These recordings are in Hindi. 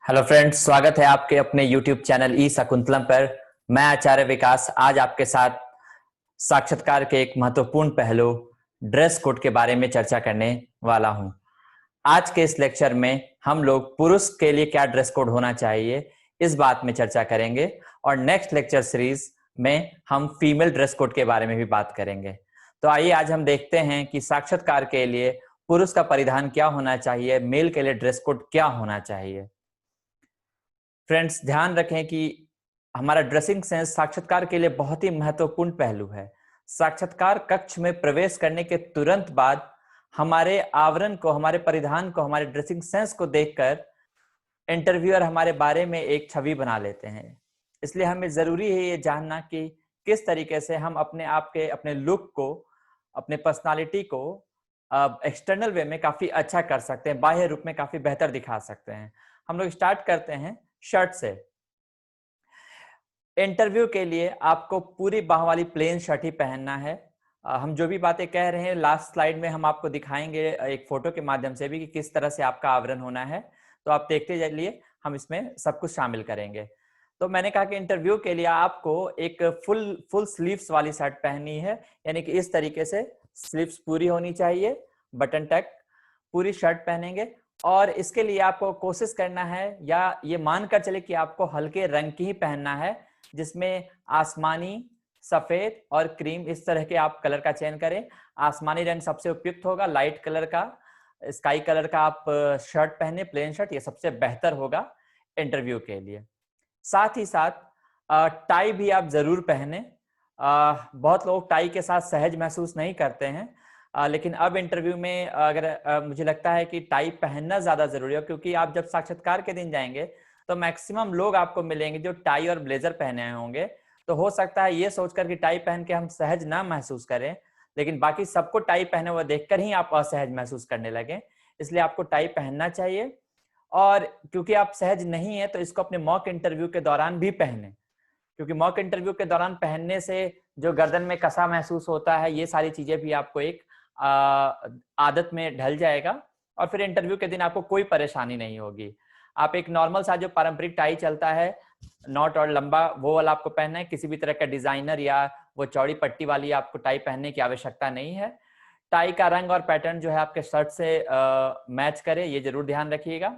हेलो फ्रेंड्स, स्वागत है आपके अपने यूट्यूब चैनल ई शकुंतलम पर। मैं आचार्य विकास आज आपके साथ साक्षात्कार के एक महत्वपूर्ण पहलू ड्रेस कोड के बारे में चर्चा करने वाला हूं। आज के इस लेक्चर में हम लोग पुरुष के लिए क्या ड्रेस कोड होना चाहिए इस बात में चर्चा करेंगे और नेक्स्ट लेक्चर सीरीज में हम फीमेल ड्रेस कोड के बारे में भी बात करेंगे। तो आइए आज हम देखते हैं कि साक्षात्कार के लिए पुरुष का परिधान क्या होना चाहिए, मेल के लिए ड्रेस कोड क्या होना चाहिए। फ्रेंड्स, ध्यान रखें कि हमारा ड्रेसिंग सेंस साक्षात्कार के लिए बहुत ही महत्वपूर्ण पहलू है। साक्षात्कार कक्ष में प्रवेश करने के तुरंत बाद हमारे आवरण को, हमारे परिधान को, हमारे ड्रेसिंग सेंस को देखकर इंटरव्यूअर हमारे बारे में एक छवि बना लेते हैं। इसलिए हमें जरूरी है ये जानना कि किस तरीके से हम अपने आप के, अपने लुक को, अपने पर्सनालिटी को एक्सटर्नल वे में काफी अच्छा कर सकते हैं, बाह्य रूप में काफी बेहतर दिखा सकते हैं। हम लोग स्टार्ट करते हैं शर्ट से। इंटरव्यू के लिए आपको पूरी बाह वाली प्लेन शर्ट ही पहनना है। हम जो भी बातें कह रहे हैं लास्ट स्लाइड में हम आपको दिखाएंगे एक फोटो के माध्यम से भी कि किस तरह से आपका आवरण होना है, तो आप देखते चलिए, हम इसमें सब कुछ शामिल करेंगे। तो मैंने कहा कि इंटरव्यू के लिए आपको एक फुल स्लीव्स वाली शर्ट पहननी है, यानी कि इस तरीके से स्लीव्स पूरी होनी चाहिए, बटन तक पूरी शर्ट पहनेंगे। और इसके लिए आपको कोशिश करना है या ये मानकर चले कि आपको हल्के रंग की ही पहनना है, जिसमें आसमानी, सफेद और क्रीम इस तरह के आप कलर का चयन करें। आसमानी रंग सबसे उपयुक्त होगा, लाइट कलर का, स्काई कलर का आप शर्ट पहने, प्लेन शर्ट, ये सबसे बेहतर होगा इंटरव्यू के लिए। साथ ही साथ टाई भी आप जरूर पहने। बहुत लोग टाई के साथ सहज महसूस नहीं करते हैं, लेकिन अब इंटरव्यू में अगर मुझे लगता है कि टाई पहनना ज्यादा जरूरी है, क्योंकि आप जब साक्षात्कार के दिन जाएंगे तो मैक्सिमम लोग आपको मिलेंगे जो टाई और ब्लेजर पहने हुए होंगे। तो हो सकता है ये सोचकर कि टाई पहन के हम सहज ना महसूस करें, लेकिन बाकी सबको टाई पहने हुए देखकर ही आप असहज महसूस करने लगे। इसलिए आपको टाई पहनना चाहिए। और क्योंकि आप सहज नहीं है तो इसको अपने मॉक इंटरव्यू के दौरान भी पहने, क्योंकि मॉक इंटरव्यू के दौरान पहनने से जो गर्दन में कसा महसूस होता है, ये सारी चीजें भी आपको एक आदत में ढल जाएगा और फिर इंटरव्यू के दिन आपको कोई परेशानी नहीं होगी। आप एक नॉर्मल सा जो पारंपरिक टाई चलता है, नॉट और लंबा, वो वाला आपको पहनना है। किसी भी तरह का डिजाइनर या वो चौड़ी पट्टी वाली आपको टाई पहनने की आवश्यकता नहीं है। टाई का रंग और पैटर्न जो है आपके शर्ट से मैच करे, ये जरूर ध्यान रखिएगा।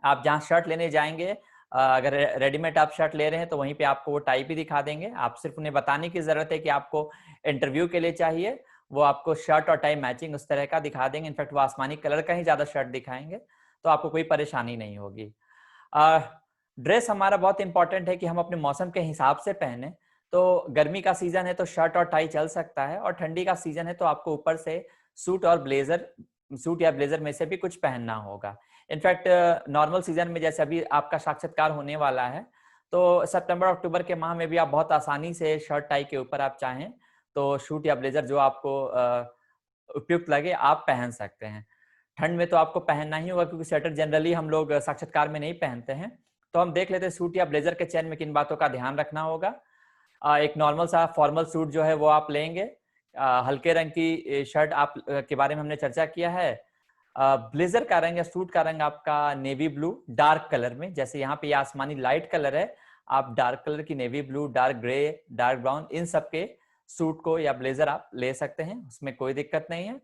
आप जहां शर्ट लेने जाएंगे, अगर रेडीमेड आप शर्ट ले रहे हैं तो वहीं पे आपको वो टाई भी दिखा देंगे। आप सिर्फ उन्हें बताने की जरूरत है कि आपको इंटरव्यू के लिए चाहिए, वो आपको शर्ट और टाई मैचिंग उस तरह का दिखा देंगे। इनफैक्ट वो आसमानी कलर का ही ज्यादा शर्ट दिखाएंगे, तो आपको कोई परेशानी नहीं होगी। ड्रेस हमारा बहुत इंपॉर्टेंट है कि हम अपने मौसम के हिसाब से पहने। तो गर्मी का सीजन है तो शर्ट और टाई चल सकता है, और ठंडी का सीजन है तो आपको ऊपर से सूट और ब्लेजर, सूट या ब्लेजर में से भी कुछ पहनना होगा। इनफैक्ट नॉर्मल सीजन में जैसे अभी आपका साक्षात्कार होने वाला है, तो सितंबर अक्टूबर के माह में भी आप बहुत आसानी से शर्ट टाई के ऊपर आप चाहें तो सूट या ब्लेजर जो आपको उपयुक्त लगे आप पहन सकते हैं। ठंड में तो आपको पहनना ही होगा, क्योंकि स्वेटर जनरली हम लोग साक्षात्कार में नहीं पहनते हैं। तो हम देख लेते हैं सूट या ब्लेजर के चयन में किन बातों का ध्यान रखना होगा। एक नॉर्मल सा फॉर्मल सूट जो है वो आप लेंगे। हल्के रंग की शर्ट आप के बारे में हमने चर्चा किया है। ब्लेजर का रंग या सूट का रंग आपका नेवी ब्लू डार्क कलर में, जैसे यहाँ पे आसमानी लाइट कलर है, आप डार्क कलर की navy blue, dark grey, dark brown, इन सब के सूट को या ब्लेजर आप ले सकते हैं, उसमें कोई दिक्कत नहीं है।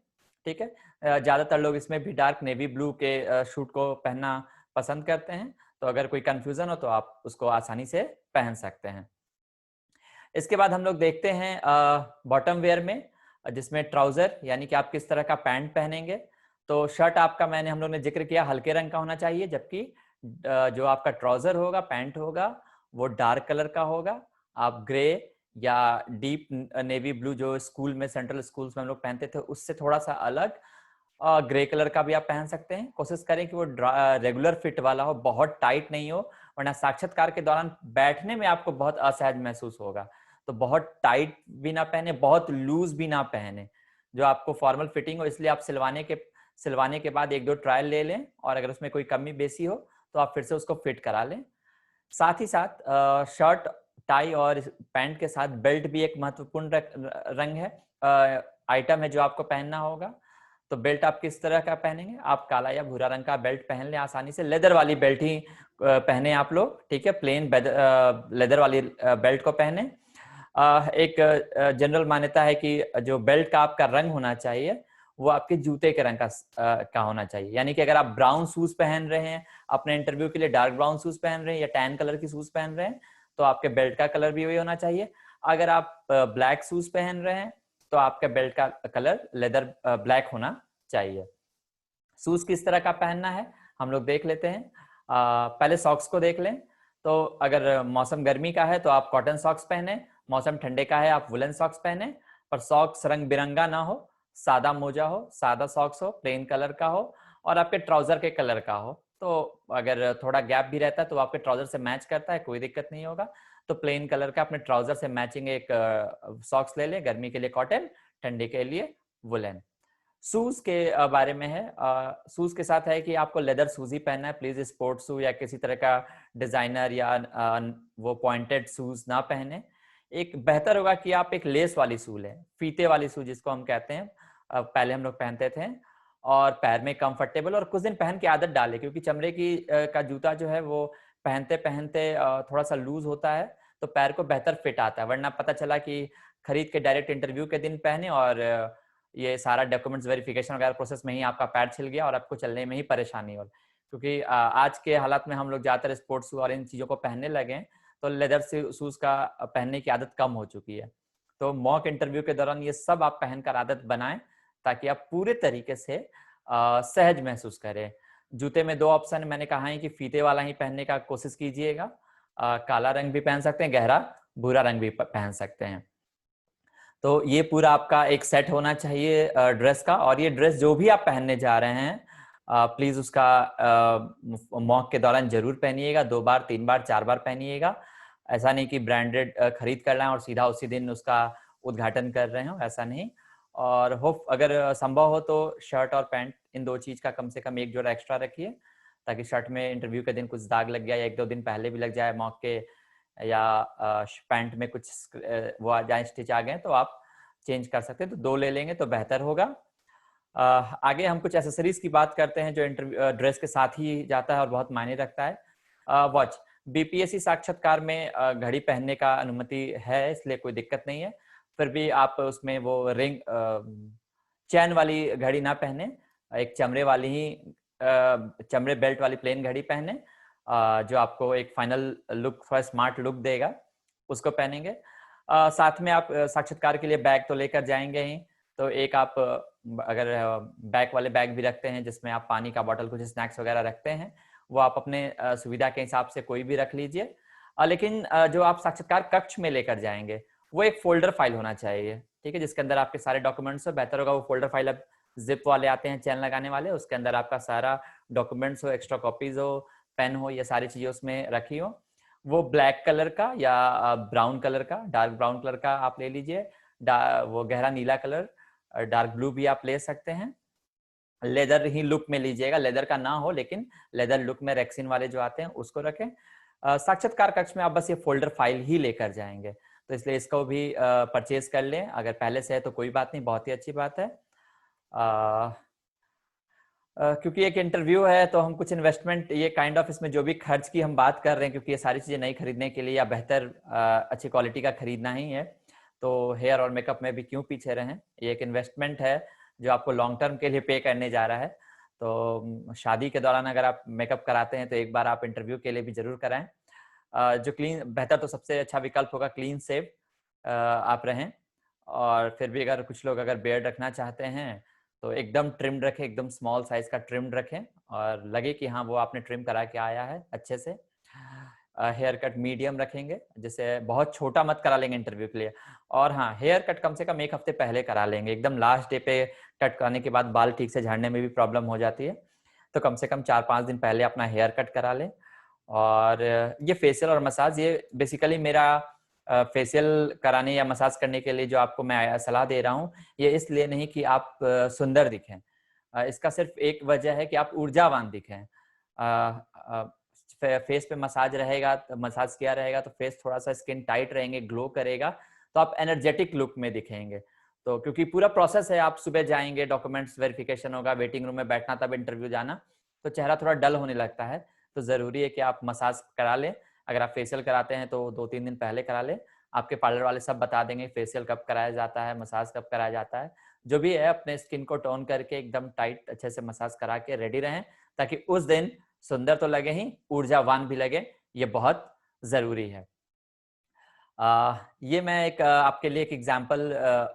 ठीक है, ज्यादातर लोग इसमें भी डार्क नेवी ब्लू के सूट को पहनना पसंद करते हैं, तो अगर कोई कंफ्यूजन हो तो आप उसको आसानी से पहन सकते हैं। इसके बाद हम लोग देखते हैं बॉटम वेयर में, जिसमें ट्राउजर यानी कि आप किस तरह का पैंट पहनेंगे। तो शर्ट आपका, मैंने हम लोग ने जिक्र किया, हल्के रंग का होना चाहिए, जबकि जो आपका ट्राउजर होगा, पैंट होगा, वो डार्क कलर का होगा। आप ग्रे या डीप नेवी ब्लू, जो स्कूल में, सेंट्रल स्कूल्स में हम लोग पहनते थे, उससे थोड़ा सा अलग ग्रे कलर का भी आप पहन सकते हैं। कोशिश करें कि वो रेगुलर फिट वाला हो, बहुत टाइट नहीं हो, वरना साक्षात्कार के दौरान बैठने में आपको बहुत असहज महसूस होगा। तो बहुत टाइट भी ना पहने, बहुत लूज भी ना पहने, जो आपको फॉर्मल फिटिंग हो। इसलिए आप सिलवाने के बाद एक दो ट्रायल ले लें, और अगर उसमें कोई कमी बेसी हो तो आप फिर से उसको फिट करा लें। साथ ही साथ शर्ट, टाई और पैंट के साथ बेल्ट भी एक महत्वपूर्ण रंग है, आइटम है जो आपको पहनना होगा। तो बेल्ट आप किस तरह का पहनेंगे, आप काला या भूरा रंग का बेल्ट पहन लें आसानी से, लेदर वाली बेल्ट ही पहने आप लोग, ठीक है, प्लेन लेदर वाली बेल्ट को पहने। एक जनरल मान्यता है कि जो बेल्ट का आपका रंग होना चाहिए वो आपके जूते के रंग का होना चाहिए। यानी कि अगर आप ब्राउन शूज पहन रहे हैं अपने इंटरव्यू के लिए, डार्क ब्राउन शूज पहन रहे हैं या टैन कलर की शूज पहन रहे हैं, तो आपके बेल्ट का कलर भी वही होना चाहिए। अगर आप ब्लैक शूज पहन रहे हैं तो आपका बेल्ट का कलर लेदर ब्लैक होना चाहिए। शूज किस तरह का पहनना है हम लोग देख लेते हैं। पहले सॉक्स को देख लें। तो अगर मौसम गर्मी का है तो आप कॉटन सॉक्स पहने, मौसम ठंडे का है आप वुलन सॉक्स पहने, पर सॉक्स रंग बिरंगा ना हो, सादा मोजा हो, सादा सॉक्स हो, प्लेन कलर का हो और आपके ट्राउजर के कलर का हो। तो अगर थोड़ा गैप भी रहता है तो आपके ट्राउजर से मैच करता है, कोई दिक्कत नहीं होगा। तो प्लेन कलर का अपने ट्राउजर से मैचिंग एक सॉक्स ले ले, गर्मी के लिए कॉटन, ठंडी के लिए वुलन। शूज के बारे में है, शूज के साथ है कि आपको लेदर शूज ही पहनना है, प्लीज स्पोर्ट्स शू या किसी तरह का डिजाइनर या वो पॉइंटेड शूज ना पहने। एक बेहतर होगा कि आप एक लेस वाली शू लें, फीते वाली शू जिसको हम कहते हैं, पहले हम लोग पहनते थे, और पैर में कंफर्टेबल, और कुछ दिन पहन के आदत डालें, क्योंकि चमड़े की का जूता जो है वो पहनते पहनते थोड़ा सा लूज होता है, तो पैर को बेहतर फिट आता है। वरना पता चला कि खरीद के डायरेक्ट इंटरव्यू के दिन पहने और ये सारा डॉक्यूमेंट्स वेरिफिकेशन वगैरह प्रोसेस में ही आपका पैर छिल गया और आपको चलने में ही परेशानी हो। क्योंकि आज के हालात में हम लोग ज्यादातर स्पोर्ट्स शू और इन चीजों को पहनने लगे हैं, तो लेदर शूज का पहनने की आदत कम हो चुकी है। तो मॉक इंटरव्यू के दौरान ये सब आप पहनकर आदत बनाएं, ताकि आप पूरे तरीके से सहज महसूस करें। जूते में दो ऑप्शन मैंने कहा है कि फीते वाला ही पहनने का कोशिश कीजिएगा। काला रंग भी पहन सकते हैं, गहरा भूरा रंग भी पहन सकते हैं। तो ये पूरा आपका एक सेट होना चाहिए ड्रेस का। और ये ड्रेस जो भी आप पहनने जा रहे हैं प्लीज उसका मॉक के दौरान जरूर पहनिएगा, 2 बार 3 बार 4 बार पहनिएगा। ऐसा नहीं कि ब्रांडेड खरीद कर लाएं और सीधा उसी दिन उसका उद्घाटन कर रहे हो, ऐसा नहीं। और होप अगर संभव हो तो शर्ट और पैंट, इन दो चीज का कम से कम एक जोड़ा एक्स्ट्रा रखिए, ताकि शर्ट में इंटरव्यू के दिन कुछ दाग लग गया या 1-2 दिन पहले भी लग जाए मॉक के, या पैंट में कुछ वो आ जाए, स्टिच आ गए, तो आप चेंज कर सकते हैं। तो 2 ले लेंगे तो बेहतर होगा। आगे हम कुछ एसेसरीज की बात करते हैं जो इंटरव्यू ड्रेस के साथ ही जाता है और बहुत मायने रखता है। वॉच, बीपीएससी साक्षात्कार में घड़ी पहनने का अनुमति है, इसलिए कोई दिक्कत नहीं है। फिर भी आप उसमें वो रिंग चैन वाली घड़ी ना पहने, एक चमड़े वाली ही चमड़े बेल्ट वाली प्लेन घड़ी पहने, जो आपको एक फाइनल लुक, थोड़ा स्मार्ट लुक देगा, उसको पहनेंगे। साथ में आप साक्षात्कार के लिए बैग तो लेकर जाएंगे ही, तो एक आप अगर बैग वाले बैग भी रखते हैं जिसमें आप पानी का बोतल, कुछ स्नैक्स वगैरह रखते हैं, वो आप अपने सुविधा के हिसाब से कोई भी रख लीजिए। लेकिन जो आप साक्षात्कार कक्ष में लेकर जाएंगे वो एक फोल्डर फाइल होना चाहिए, ठीक है, जिसके अंदर आपके सारे डॉक्यूमेंट्स हो। बेहतर होगा वो फोल्डर फाइल, अब जिप वाले आते हैं चैन लगाने वाले, उसके अंदर आपका सारा डॉक्यूमेंट्स हो, एक्स्ट्रा कॉपीज हो, पेन हो, ये सारी चीजें उसमें रखी हो। वो ब्लैक कलर का या ब्राउन कलर का, डार्क ब्राउन कलर का आप ले लीजिए, वो गहरा नीला कलर, डार्क ब्लू भी आप ले सकते हैं। लेदर ही लुक में लीजिएगा, लेदर का ना हो लेकिन लेदर लुक में रेक्सिन वाले जो आते हैं उसको रखें। साक्षात्कार कक्ष में आप बस ये फोल्डर फाइल ही लेकर जाएंगे, तो इसलिए इसको भी परचेज कर लें। अगर पहले से है तो कोई बात नहीं, बहुत ही अच्छी बात है। क्योंकि एक इंटरव्यू है तो हम कुछ इन्वेस्टमेंट, ये काइंड ऑफ इसमें जो भी खर्च की हम बात कर रहे हैं, क्योंकि ये सारी चीजें नहीं खरीदने के लिए या बेहतर अच्छी क्वालिटी का खरीदना ही है, तो हेयर और मेकअप में भी क्यों पीछे रहें। ये एक इन्वेस्टमेंट है जो आपको लॉन्ग टर्म के लिए पे करने जा रहा है। तो शादी के दौरान अगर आप मेकअप कराते हैं तो एक बार आप इंटरव्यू के लिए भी जरूर कराएं। जो क्लीन, बेहतर तो सबसे अच्छा विकल्प होगा क्लीन सेव आप रहें। और फिर भी अगर कुछ लोग अगर बियर्ड रखना चाहते हैं तो एकदम ट्रिम्ड रखें, एकदम स्मॉल साइज का ट्रिम्ड रखें, और लगे कि हाँ वो आपने ट्रिम करा के आया है अच्छे से। हेयर कट मीडियम रखेंगे, जैसे बहुत छोटा मत करा लेंगे इंटरव्यू के लिए। और हाँ, हेयर कट कम से कम 1 हफ्ते पहले करा लेंगे, एकदम लास्ट डे पे कट कराने के बाद बाल ठीक से झड़ने में भी प्रॉब्लम हो जाती है, तो कम से कम 4-5 दिन पहले अपना हेयर कट करा लें। और ये फेशियल और मसाज, ये बेसिकली मेरा फेशियल कराने या मसाज करने के लिए जो आपको मैं सलाह दे रहा हूँ, ये इसलिए नहीं कि आप सुंदर दिखें, इसका सिर्फ एक वजह है कि आप ऊर्जावान दिखें। फेस पे मसाज रहेगा, मसाज किया रहेगा तो फेस थोड़ा सा स्किन टाइट रहेंगे, ग्लो करेगा, तो आप एनर्जेटिक लुक में दिखेंगे। तो क्योंकि पूरा प्रोसेस है, आप सुबह जाएंगे, डॉक्यूमेंट्स वेरिफिकेशन होगा, वेटिंग रूम में बैठना, तब इंटरव्यू जाना, तो चेहरा थोड़ा डल होने लगता है। तो जरूरी है कि आप मसाज करा लें। अगर आप फेशियल कराते हैं तो 2-3 दिन पहले करा लें। आपके पार्लर वाले सब बता देंगे फेशियल कब कराया जाता है, मसाज कब कराया जाता है। जो भी है अपने स्किन को टोन करके एकदम टाइट अच्छे से मसाज करा के रेडी रहें, ताकि उस दिन सुंदर तो लगे ही, ऊर्जावान भी लगे। ये बहुत जरूरी है। ये मैं एक आपके लिए एक एग्जाम्पल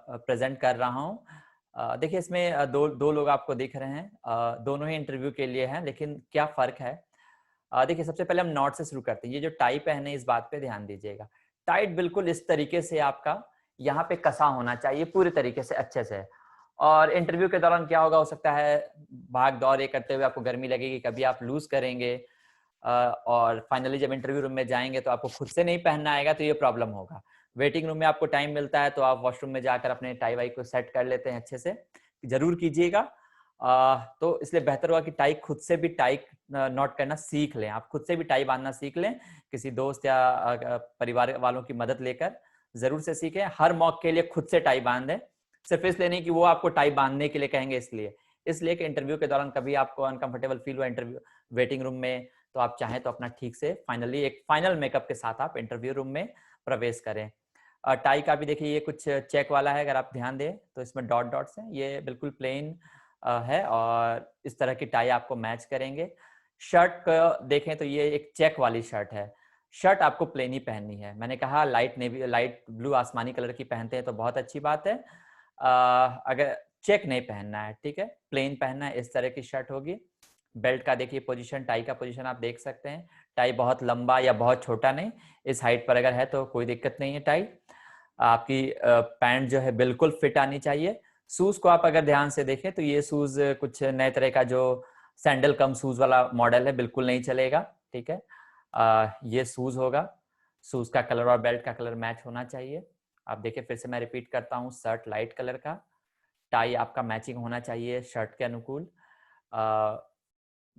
प्रेजेंट कर रहा हूँ। देखिए इसमें दो लोग आपको दिख रहे हैं, दोनों ही इंटरव्यू के लिए हैं, लेकिन क्या फर्क है। देखिए सबसे पहले हम नॉट से शुरू करते हैं। ये जो टाई पहने इस बात पे ध्यान दीजिएगा। टाइट बिल्कुल इस तरीके से आपका यहाँ पे कसा होना चाहिए पूरे तरीके से अच्छे से। और इंटरव्यू के दौरान क्या होगा, हो सकता है भाग दौड़ ये करते हुए आपको गर्मी लगेगी, कभी आप लूज करेंगे, और फाइनली जब इंटरव्यू रूम में जाएंगे तो आपको खुद से नहीं पहनना आएगा, तो ये प्रॉब्लम होगा। वेटिंग रूम में आपको टाइम मिलता है तो आप वॉशरूम में जाकर अपने टाई वाई को सेट कर लेते हैं, अच्छे से जरूर कीजिएगा। तो इसलिए बेहतर होगा कि टाई खुद से भी टाई नॉट करना सीख लें, आप खुद से भी टाई बांधना सीख लें, किसी दोस्त या परिवार वालों की मदद लेकर जरूर से सीखें। हर मौके के लिए खुद से टाई बांधें, सिर्फ इसलिए नहीं कि वो आपको टाई बांधने के लिए कहेंगे, इसलिए कि इंटरव्यू के दौरान कभी आपको अनकंफर्टेबल फील हुआ इंटरव्यू वेटिंग रूम में, तो आप चाहें तो अपना ठीक से फाइनली एक फाइनल मेकअप के साथ आप इंटरव्यू रूम में प्रवेश करें। टाई का भी देखिए ये कुछ चेक वाला है, अगर आप ध्यान दें तो इसमें डॉट डॉट्स हैं, ये बिल्कुल प्लेन है और इस तरह की टाई आपको मैच करेंगे। शर्ट को देखें तो ये एक चेक वाली शर्ट है। शर्ट आपको प्लेन ही पहननी है। मैंने कहा लाइट नेवी, लाइट ब्लू आसमानी कलर की पहनते हैं तो बहुत अच्छी बात है। अगर चेक नहीं पहनना है, ठीक है, प्लेन पहनना है, इस तरह की शर्ट होगी। बेल्ट का देखिए पोजीशन, टाई का पोजीशन आप देख सकते हैं। टाई बहुत लंबा या बहुत छोटा नहीं, इस हाइट पर अगर है तो कोई दिक्कत नहीं है। टाई आपकी पैंट जो है बिल्कुल फिट आनी चाहिए। शूज को आप अगर ध्यान से देखें तो ये शूज कुछ नए तरह का जो सैंडल कम शूज वाला मॉडल है, बिल्कुल नहीं चलेगा, ठीक है। ये शूज होगा, शूज का कलर और बेल्ट का कलर मैच होना चाहिए। आप देखिए फिर से मैं रिपीट करता हूँ, शर्ट लाइट कलर का, टाई आपका मैचिंग होना चाहिए शर्ट के अनुकूल,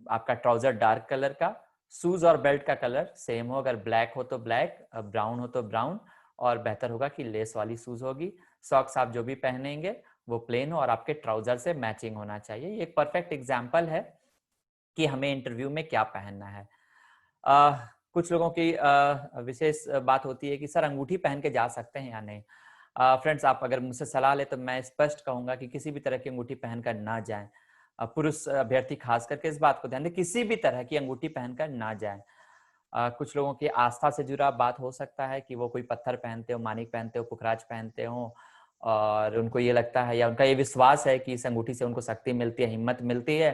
आपका ट्राउजर डार्क कलर का, शूज और बेल्ट का कलर सेम हो, अगर ब्लैक हो तो ब्लैक, ब्राउन हो तो ब्राउन, और बेहतर होगा कि लेस वाली शूज होगी। सॉक्स आप जो भी पहनेंगे वो प्लेन हो और आपके ट्राउजर से मैचिंग होना चाहिए। ये एक परफेक्ट एग्जाम्पल है कि हमें इंटरव्यू में क्या पहनना है। कुछ लोगों की विशेष बात होती है कि सर अंगूठी पहन के जा सकते हैं या नहीं। फ्रेंड्स आप अगर मुझसे सलाह ले तो मैं स्पष्ट कहूंगा कि किसी भी तरह की अंगूठी पहनकर ना जाएं। पुरुष अभ्यर्थी खास करके इस बात को ध्यान दें, किसी भी तरह की अंगूठी पहनकर ना जाएं। कुछ लोगों की आस्था से जुड़ा बात हो सकता है कि वो कोई पत्थर पहनते हो, मानिक पहनते हो, पुखराज पहनते हो, और उनको ये लगता है या उनका ये विश्वास है कि इस अंगूठी से उनको शक्ति मिलती है, हिम्मत मिलती है,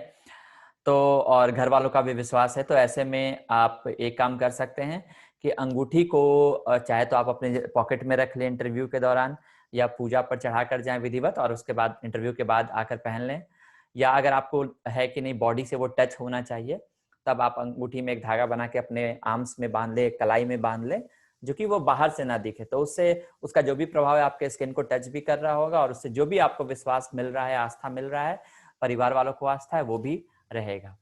तो और घर वालों का भी विश्वास है। तो ऐसे में आप एक काम कर सकते हैं कि अंगूठी को चाहे तो आप अपने पॉकेट में रख लें इंटरव्यू के दौरान, या पूजा पर चढ़ा कर जाएं विधिवत और उसके बाद इंटरव्यू के बाद आकर पहन लें। या अगर आपको है कि नहीं बॉडी से वो टच होना चाहिए, तब आप अंगूठी में एक धागा बना के अपने आर्म्स में बांध ले, कलाई में बांध ले, जो कि वो बाहर से ना दिखे, तो उससे उसका जो भी प्रभाव है आपके स्किन को टच भी कर रहा होगा और उससे जो भी आपको विश्वास मिल रहा है, आस्था मिल रहा है, परिवार वालों को आस्था है, वो भी रहेगा।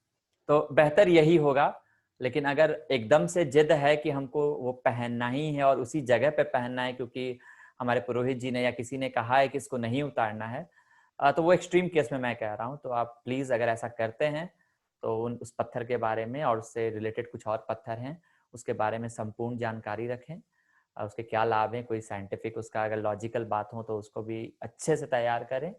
तो बेहतर यही होगा। लेकिन अगर एकदम से जिद है कि हमको वो पहनना ही है और उसी जगह पे पहनना है क्योंकि हमारे पुरोहित जी ने या किसी ने कहा है कि इसको नहीं उतारना है, तो वो एक्सट्रीम केस में मैं कह रहा हूँ। तो आप प्लीज अगर ऐसा करते हैं तो उस पत्थर के बारे में और उससे रिलेटेड कुछ और पत्थर हैं उसके बारे में संपूर्ण जानकारी रखें, उसके क्या लाभ हैं, कोई साइंटिफिक उसका अगर लॉजिकल बात हो तो उसको भी अच्छे से तैयार करें,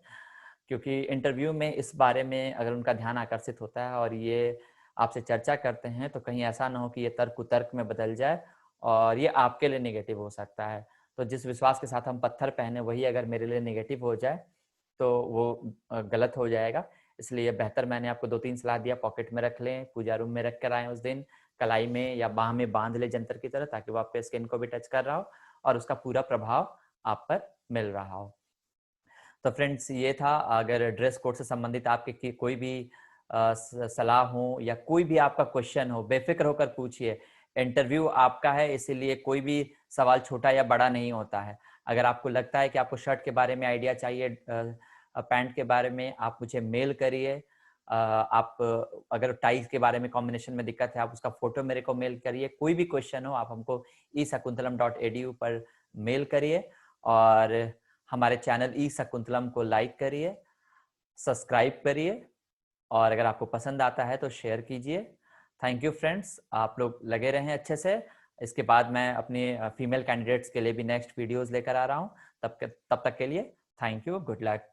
क्योंकि इंटरव्यू में इस बारे में अगर उनका ध्यान आकर्षित होता है और ये आपसे चर्चा करते हैं तो कहीं ऐसा ना हो कि ये तर्क कुतर्क में बदल जाए और ये आपके लिए नेगेटिव हो सकता है। तो जिस विश्वास के साथ हम पत्थर पहने वही अगर मेरे लिए नेगेटिव हो जाए तो वो गलत हो जाएगा। इसलिए बेहतर मैंने आपको 2-3 सलाह दिया, पॉकेट में रख लें, पूजा रूम में रख कर आए उस दिन, कलाई में या बाह में बांध ले जंतर की तरह, ताकि वो आपके स्किन को भी टच कर रहा हो और उसका पूरा प्रभाव आप पर मिल रहा हो। तो फ्रेंड्स ये था, अगर ड्रेस कोड से संबंधित आपके कोई भी सलाह हो या कोई भी आपका क्वेश्चन हो, बेफिक्र होकर पूछिए। इंटरव्यू आपका है, इसीलिए कोई भी सवाल छोटा या बड़ा नहीं होता है। अगर आपको लगता है कि आपको शर्ट के बारे में आइडिया चाहिए, पैंट के बारे में, आप मुझे मेल करिए। आप अगर टाइज के बारे में कॉम्बिनेशन में दिक्कत है आप उसका फोटो मेरे को मेल करिए। कोई भी क्वेश्चन हो आप हमको esakuntalam.edu पर मेल करिए और हमारे चैनल ई शकुंतलम को लाइक करिए, सब्सक्राइब करिए और अगर आपको पसंद आता है तो शेयर कीजिए। थैंक यू फ्रेंड्स, आप लोग लगे रहें अच्छे से। इसके बाद मैं अपनी फीमेल कैंडिडेट्स के लिए भी नेक्स्ट वीडियोस लेकर आ रहा हूँ। तब तक के लिए थैंक यू, गुड लक।